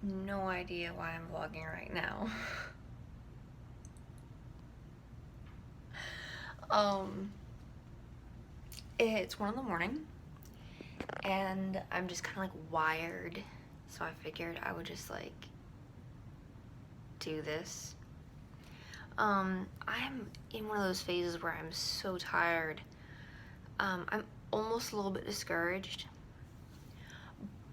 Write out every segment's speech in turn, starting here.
no idea why I'm vlogging right now. um, it's 1 in the morning, and I'm just kind of like wired, so I figured I would just like do this. I'm in one of those phases where I'm so tired. I'm almost a little bit discouraged,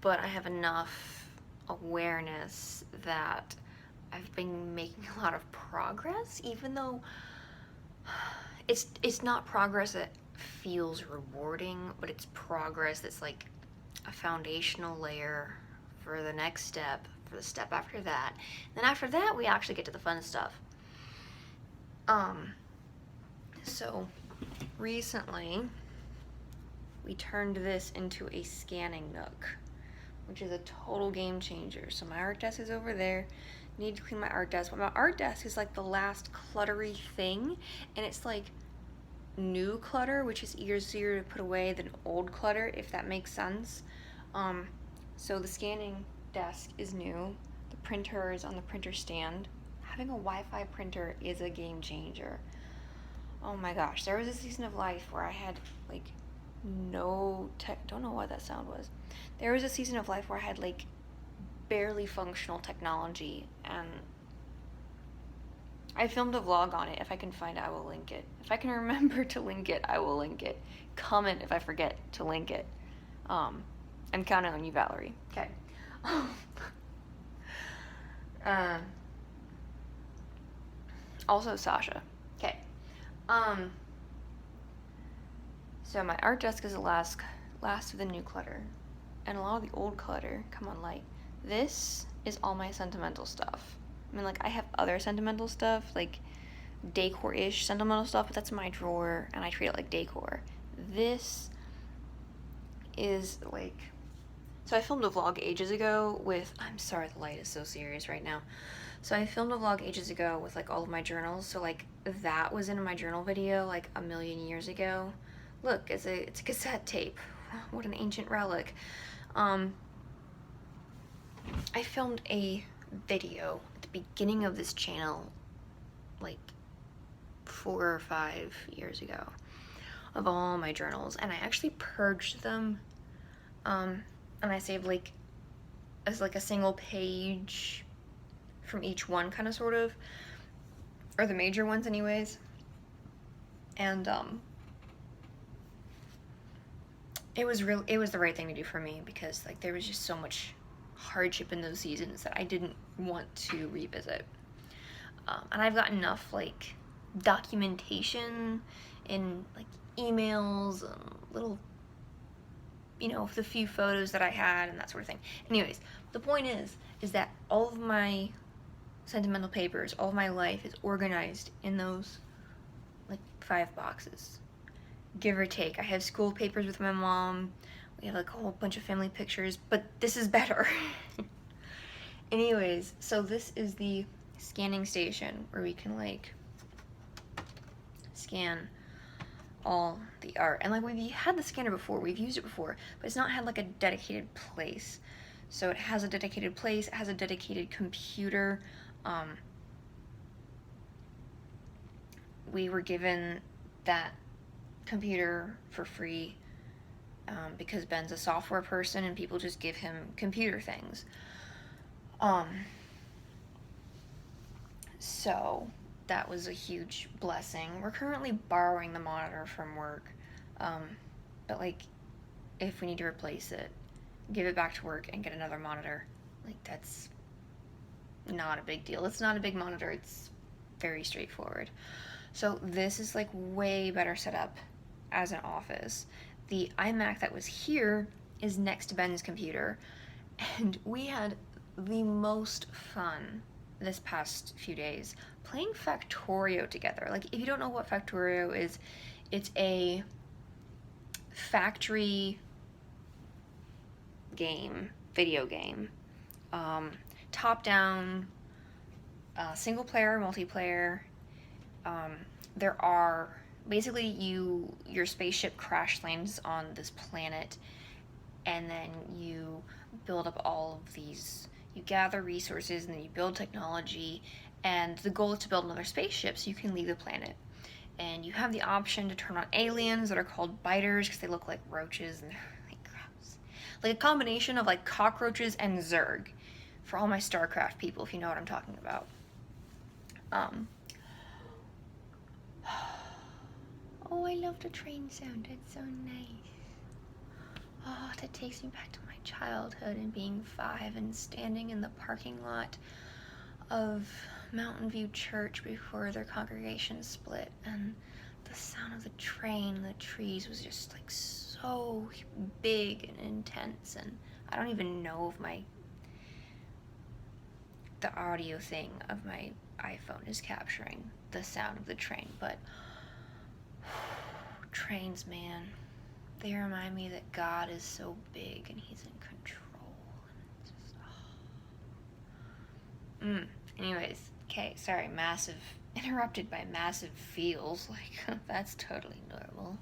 but I have enough awareness that I've been making a lot of progress, even though it's not progress that feels rewarding, but it's progress that's like a foundational layer for the next step, for the step after that. Then after that, we actually get to the fun stuff. So recently we turned this into a scanning nook, which is a total game changer. So my art desk is over there. Need to clean my art desk, but my art desk is like the last cluttery thing, and it's like new clutter, which is easier to put away than old clutter, if that makes sense. So the scanning desk is new. The printer is on the printer stand. Having a Wi-Fi printer is a game changer. Oh my gosh, there was a season of life where I had like no tech, don't know what that sound was. There was a season of life where I had like barely functional technology, and I filmed a vlog on it. If I can find it, I will link it. If I can remember to link it, I will link it. Comment if I forget to link it. I'm counting on you, Valerie. Okay. Also Sasha. Okay. So my art desk is the last of the new clutter, and a lot of the old clutter. Come on, light. This is all my sentimental stuff. I mean, like, I have other sentimental stuff, like decor-ish sentimental stuff, but that's my drawer, and I treat it like decor. This is like, so I filmed a vlog ages ago with, I'm sorry, the light is so serious right now. So I filmed a vlog ages ago with like all of my journals. So like that was in my journal video like a million years ago. Look, it's a cassette tape. What an ancient relic. I filmed a video at the beginning of this channel like 4 or 5 years ago of all my journals, and I actually purged them, and I saved like as like a single page from each one, kind of, sort of, or the major ones anyways. And it was the right thing to do for me, because like there was just so much hardship in those seasons that I didn't want to revisit. And I've got enough like documentation in like emails and little, you know, the few photos that I had and that sort of thing. Anyways, the point is that all of my sentimental papers, all of my life is organized in those like 5 boxes, give or take. I have school papers with my mom. We have like a whole bunch of family pictures, but this is better. Anyways, so this is the scanning station where we can like scan all the art. And like we've had the scanner before, we've used it before, but it's not had like a dedicated place. So it has a dedicated place, it has a dedicated computer. We were given that computer for free because Ben's a software person and people just give him computer things. So that was a huge blessing. We're currently borrowing the monitor from work, but like if we need to replace it, give it back to work and get another monitor, like that's not a big deal. It's not a big monitor, it's very straightforward. So this is like way better set up as an office. The iMac that was here is next to Ben's computer, and we had the most fun this past few days playing Factorio together. Like, if you don't know what Factorio is, it's a factory game, video game, top-down, single player, multiplayer. There are basically your spaceship crash lands on this planet, and then you build up all of these you gather resources, and then you build technology, and the goal is to build another spaceship so you can leave the planet. And you have the option to turn on aliens that are called biters because they look like roaches and they're like gross. Like a combination of like cockroaches and Zerg for all my StarCraft people, if you know what I'm talking about. Oh, I love the train sound. It's so nice. Oh, that takes me back to my childhood and being 5 and standing in the parking lot of Mountain View Church before their congregation split, and the sound of the train, the trees was just like so big and intense, and I don't even know if the audio thing of my iPhone is capturing the sound of the train, but trains, man, they remind me that God is so big and he's in control, and it's just anyways, okay, sorry, interrupted by massive feels, like, that's totally normal.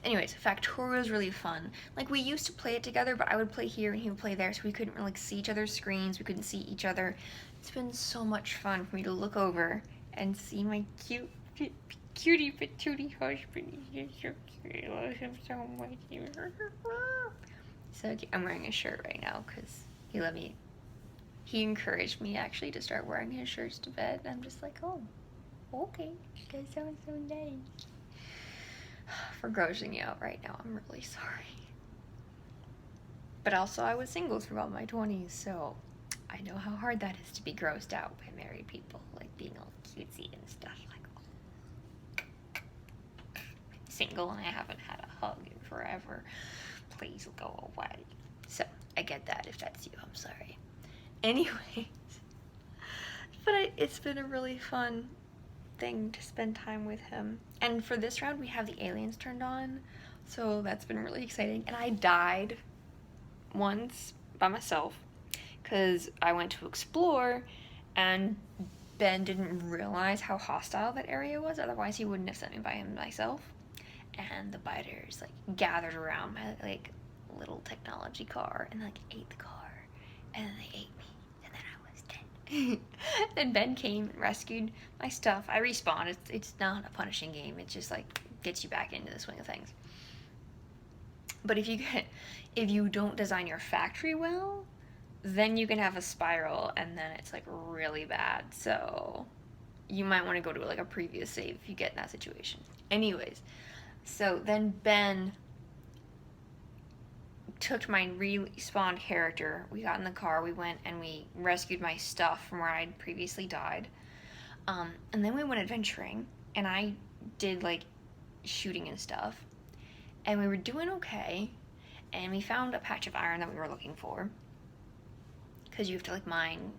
Anyways, Factorio is really fun. Like, we used to play it together, but I would play here and he would play there, so we couldn't really see each other's screens, we couldn't see each other. It's been so much fun for me to look over and see my cutie patootie husband. He's so cute, I love him so much. So I'm wearing a shirt right now, because he encouraged me actually to start wearing his shirts to bed, and I'm just like, oh, okay, that sounds so nice. For grossing you out right now, I'm really sorry. But also, I was single throughout my 20s, so I know how hard that is to be grossed out by married people, like being all cutesy and stuff, like, oh. I'm single and I haven't had a hug in forever. Please go away. So, I get that if that's you, I'm sorry. Anyways, but it's been a really fun thing to spend time with him. And for this round, we have the aliens turned on, so that's been really exciting. And I died once by myself because I went to explore, and Ben didn't realize how hostile that area was, otherwise he wouldn't have sent me by myself. And the biters like gathered around my like little technology car and like ate the car, and then they ate me. Then Ben came and rescued my stuff. I respawned. It's not a punishing game. It just like gets you back into the swing of things. But if you don't design your factory well, then you can have a spiral, and then it's like really bad. So you might want to go to like a previous save if you get in that situation. Anyways, so then Ben took my respawned character. We got in the car, we went and we rescued my stuff from where I'd previously died. And then we went adventuring, and I did like shooting and stuff. And we were doing okay, and we found a patch of iron that we were looking for. Because you have to like mine,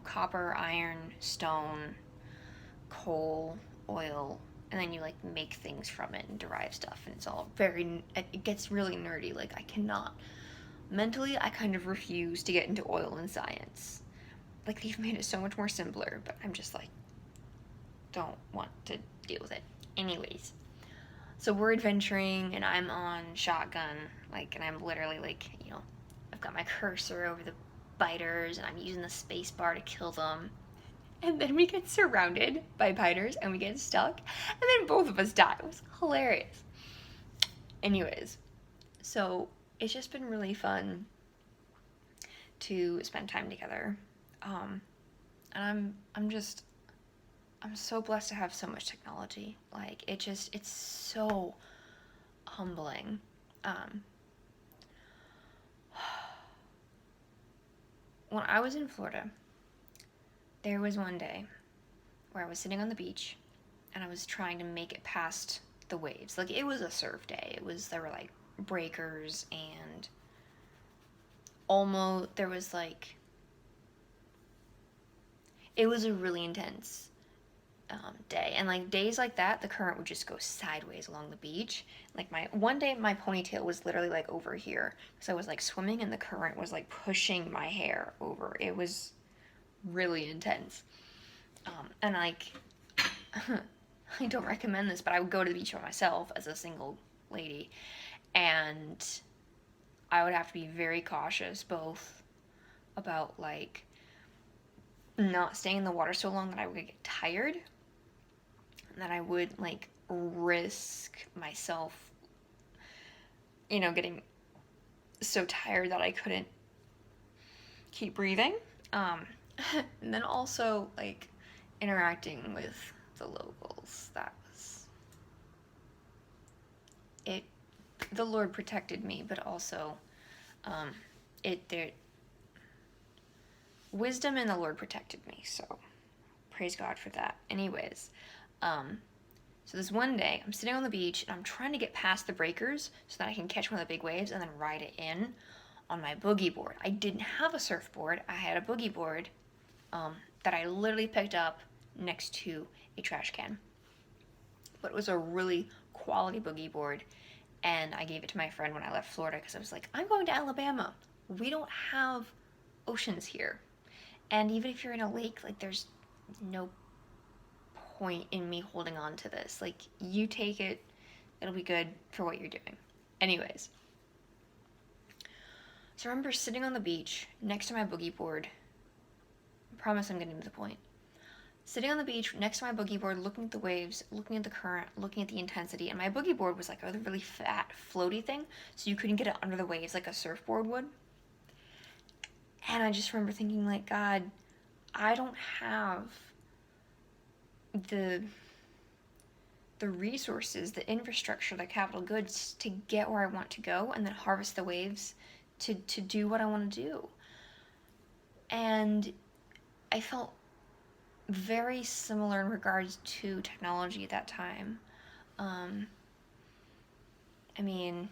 copper, iron, stone, coal, oil, and then you like make things from it and derive stuff, and it's all it gets really nerdy. Like, mentally I kind of refuse to get into oil and science. Like, they've made it so much more simpler, but I'm just like, don't want to deal with it. Anyways, so we're adventuring, and I'm on shotgun, like, and I'm literally like, I've got my cursor over the biters, and I'm using the space bar to kill them. And then we get surrounded by biters, and we get stuck, and then both of us die. It was hilarious. Anyways, so it's just been really fun to spend time together. And I'm so blessed to have so much technology. Like, it's so humbling. When I was in Florida, there was one day where I was sitting on the beach and I was trying to make it past the waves. Like, it was a surf day. There were like breakers, and there was like, it was a really intense day. And like days like that, the current would just go sideways along the beach. Like, one day my ponytail was literally like over here because I was like swimming, and the current was like pushing my hair over. It was really intense. And like, I don't recommend this, but I would go to the beach by myself as a single lady, and I would have to be very cautious, both about like not staying in the water so long that I would get tired, and that I would like risk myself, getting so tired that I couldn't keep breathing. And then also like interacting with the locals. That was it. The Lord protected me, but also, there wisdom in the Lord protected me. So praise God for that. Anyways, so this one day I'm sitting on the beach and I'm trying to get past the breakers so that I can catch one of the big waves and then ride it in on my boogie board. I didn't have a surfboard. I had a boogie board that I literally picked up next to a trash can. But it was a really quality boogie board, and I gave it to my friend when I left Florida because I was like, I'm going to Alabama. We don't have oceans here. And even if you're in a lake, like, there's no point in me holding on to this. Like, you take it, it'll be good for what you're doing. Anyways, so I remember sitting on the beach next to my boogie board. I promise I'm getting to the point. Sitting on the beach next to my boogie board, looking at the waves, looking at the current, looking at the intensity, and my boogie board was like a really fat, floaty thing, so you couldn't get it under the waves like a surfboard would. And I just remember thinking, like, God, I don't have the resources, the infrastructure, the capital goods to get where I want to go and then harvest the waves to do what I want to do. And I felt very similar in regards to technology at that time. I mean,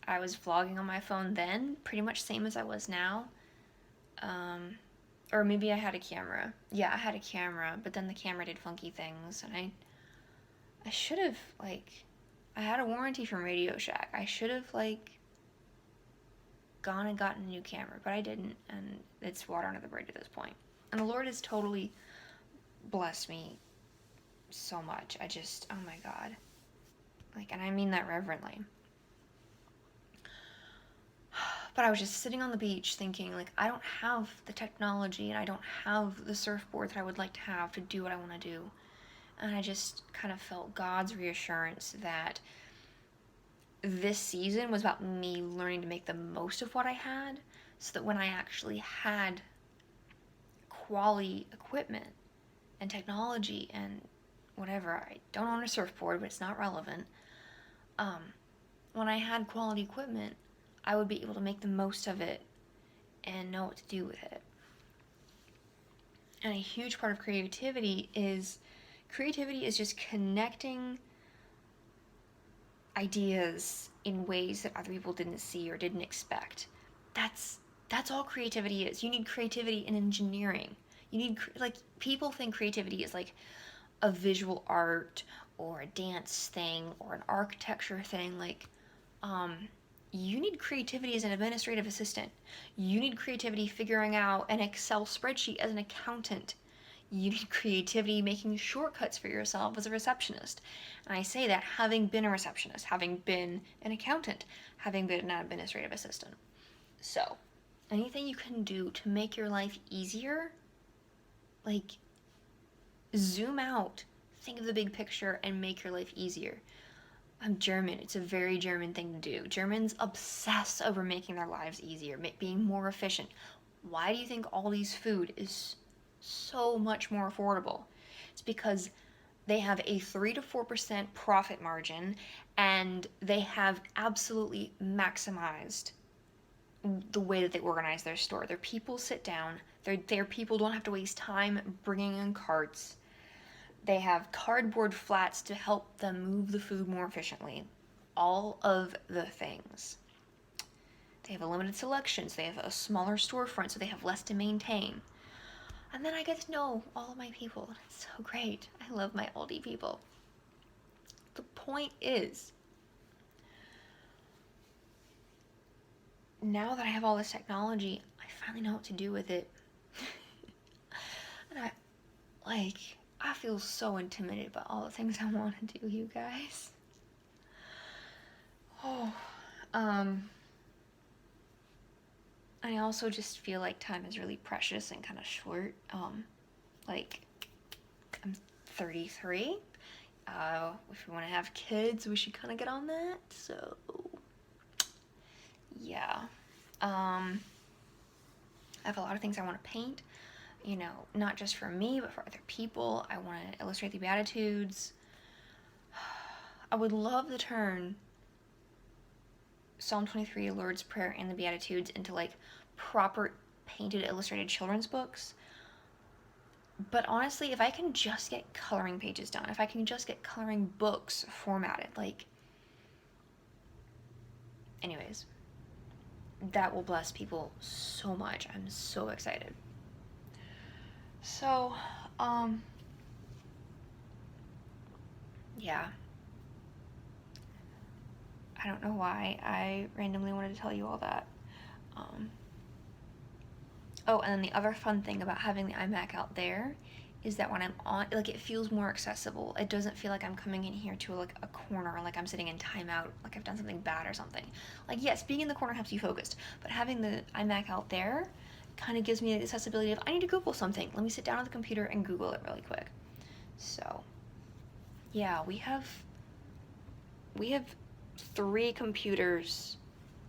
I was vlogging on my phone then, pretty much same as I was now. Or maybe I had a camera. Yeah, I had a camera, but then the camera did funky things, and I should have, like, I had a warranty from Radio Shack. I should have, like, gone and gotten a new camera, but I didn't, and it's water under the bridge at this point. And the Lord has totally blessed me so much. I just, oh my God. Like, and I mean that reverently. But I was just sitting on the beach thinking, like, I don't have the technology and I don't have the surfboard that I would like to have to do what I want to do. And I just kind of felt God's reassurance that this season was about me learning to make the most of what I had, so that when I actually had quality equipment and technology and whatever, I don't own a surfboard, but it's not relevant. When I had quality equipment, I would be able to make the most of it and know what to do with it. And a huge part of creativity is just connecting ideas in ways that other people didn't see or didn't expect. That's all creativity is. You need creativity in engineering. You need, like, people think creativity is like a visual art or a dance thing or an architecture thing. Like, you need creativity as an administrative assistant. You need creativity figuring out an Excel spreadsheet as an accountant. You need creativity making shortcuts for yourself as a receptionist. And I say that having been a receptionist, having been an accountant, having been an administrative assistant. So, anything you can do to make your life easier, like, zoom out, think of the big picture, and make your life easier. I'm German. It's a very German thing to do. Germans obsess over making their lives easier, being more efficient. Why do you think Aldi's food is so much more affordable? It's because they have a 3 to 4% profit margin, and they have absolutely maximized the way that they organize their store. Their people sit down. Their people don't have to waste time bringing in carts. They have cardboard flats to help them move the food more efficiently. All of the things. They have a limited selection, so they have a smaller storefront, so they have less to maintain. And then I get to know all of my people. It's so great. I love my Aldi people. The point is, now that I have all this technology, I finally know what to do with it. And I feel so intimidated by all the things I want to do, you guys. I also just feel like time is really precious and kind of short. Like, I'm 33. If we want to have kids, we should kind of get on that. So, yeah. I have a lot of things I want to paint. You know, not just for me, but for other people. I want to illustrate the Beatitudes. I would love to turn Psalm 23, Lord's Prayer, and the Beatitudes into like proper painted illustrated children's books. But honestly, if I can just get coloring pages done, if I can just get coloring books formatted, like, anyways, that will bless people so much. I'm so excited. So, yeah. I don't know why I randomly wanted to tell you all that. Oh, and then the other fun thing about having the iMac out there is that when I'm on, like, it feels more accessible. It doesn't feel like I'm coming in here to like a corner, like I'm sitting in timeout, like I've done something bad or something. Like, yes, being in the corner helps you focused, but having the iMac out there kind of gives me the accessibility of, I need to Google something. Let me sit down on the computer and Google it really quick. So, yeah, we have 3 computers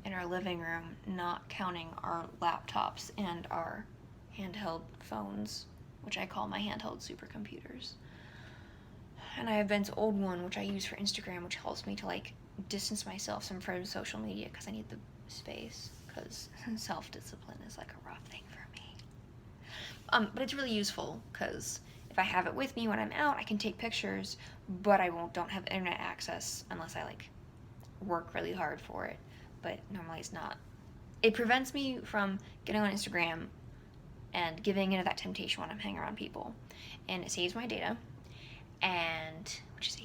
in our living room, not counting our laptops and our handheld phones, which I call my handheld supercomputers. And I have Ben's old one, which I use for Instagram, which helps me to like distance myself from social media because I need the space, because self-discipline is like a rough thing for me. But it's really useful because if I have it with me when I'm out, I can take pictures, but I don't have internet access unless I like work really hard for it. But normally it's not. It prevents me from getting on Instagram and giving into that temptation when I'm hanging around people. And it saves my data, and which is a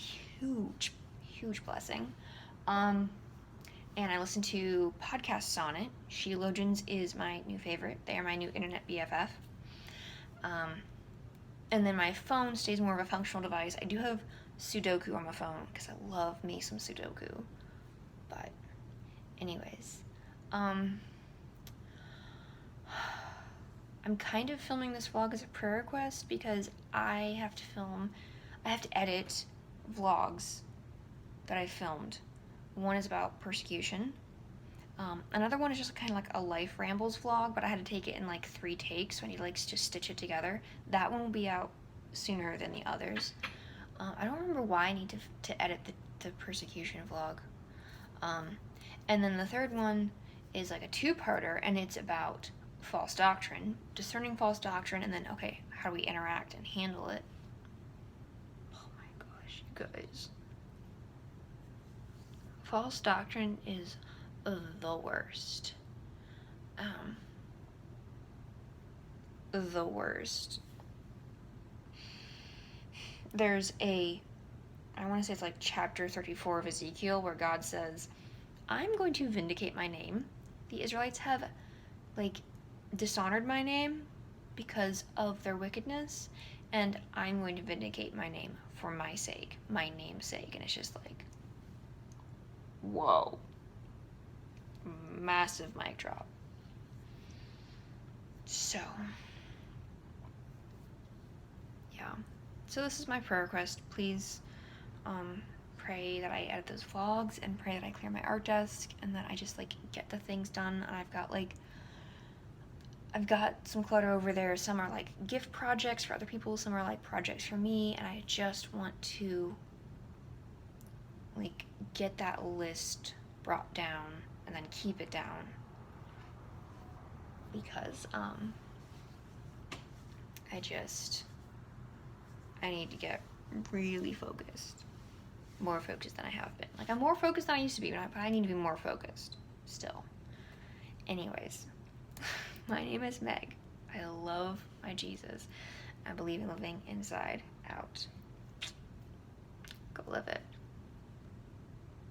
huge blessing. And I listen to podcasts on it. Sheologians is my new favorite. They are my new internet BFF. And then my phone stays more of a functional device. I do have Sudoku on my phone because I love me some Sudoku. But anyways, I'm kind of filming this vlog as a prayer request because I have to edit vlogs that I filmed. One is about persecution. Another one is just kind of like a life rambles vlog, but I had to take it in like 3 takes, so I need to like just stitch it together. That one will be out sooner than the others. I don't remember why I need to edit the persecution vlog. And then the third one is like a 2-parter, and it's about false doctrine, discerning false doctrine, and then, okay, how do we interact and handle it? Oh my gosh, you guys. False doctrine is the worst. The worst. There's I want to say it's like chapter 34 of Ezekiel, where God says, I'm going to vindicate my name. The Israelites have, like, dishonored my name because of their wickedness, and I'm going to vindicate my name for my sake, my name's sake. And it's just like, whoa. Massive mic drop. So, yeah. So this is my prayer request. Please, pray that I edit those vlogs, and pray that I clear my art desk, and that I just like get the things done. And I've got some clutter over there. Some are like gift projects for other people, some are like projects for me, and I just want to like get that list brought down and then keep it down, because I need to get really focused. More focused than I have been. Like, I'm more focused than I used to be, but I need to be more focused still. Anyways, my name is Meg. I love my Jesus. I believe in living inside out. Go live it.